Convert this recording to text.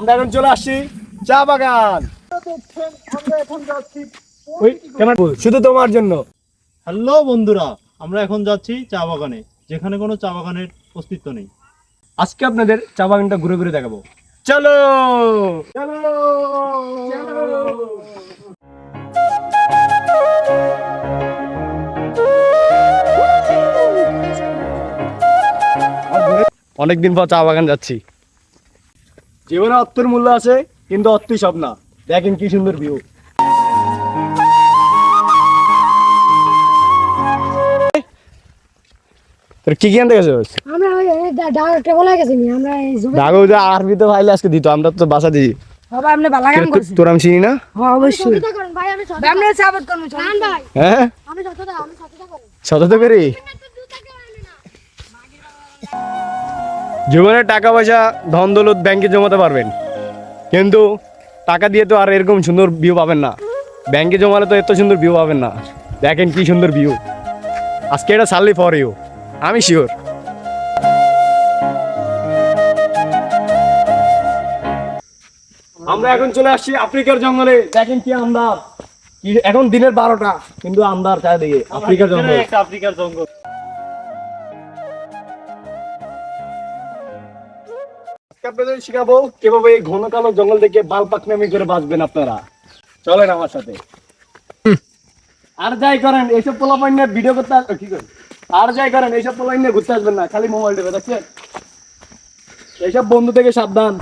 আমরা এখন চলে আসছি চা বাগান। শুধু তোমার জন্য। হ্যালো বন্ধুরা, আমরা এখন যাচ্ছি চা বাগানে, যেখানে কোনো চা বাগানের অস্তিত্ব নেই। আজকে আপনাদের চা বাগানটা ঘুরে ঘুরে দেখাবো। চলো চলো অনেকদিন পর চা বাগান যাচ্ছি। জীবনে অর্থের মূল্য আছে, কিন্তু অর্থই সব না। দেখেন কি সুন্দর ভিউ। কি কি আনতে গেছিস? আমরা ওই ডাক্তার বলে গেছি আমরা এই দাগো যে আরবি তো ভাইলে আজকে দিত, আমরা তো বাসা দিই। বাবা আপনি ভালো কাম করছেন। তোর আমি চিনি না? হ্যাঁ অবশ্যই সততা করেন ভাই, আমি সততা আপনি সাপোর্ট করুন জান ভাই। হ্যাঁ আমি সততা করি। সততা করি। জীবনে টাকা পয়সা ধন দৌলত ব্যাংকে জমাতে পারবেন, কিন্তু টাকা দিয়ে তো আর এরকম সুন্দর ভিউ পাবেন না। ব্যাংকে জমালে তো এত সুন্দর ভিউ পাবেন না। দেখেন কি সুন্দর ভিউ। আজকে এটা সারলি ফর ইউ, আমি শিওর। আমরা এখন চলে আসছি আফ্রিকার জঙ্গলে। দেখেন কি আন্দার। এখন দিনের 12টা, কিন্তু আন্দার চারিদিকে। আফ্রিকার জঙ্গল, আফ্রিকার জঙ্গল। আপনাদের শিখাবো কিভাবে এই ঘন কালো জঙ্গল থেকে বাল পাকনামি করে বাঁচবেন আপনারা। চলেন আমার সাথে। আর যাই করেন এইসব পোলাপাইন নিয়ে ভিডিও করতে কি করেন, আর যাই করেন এইসব পোলাপাইন নিয়ে ঘুরতে আসবেন না, খালি মোবাইল টেপে। দেখছেন, এইসব বন্ধু থেকে সাবধান।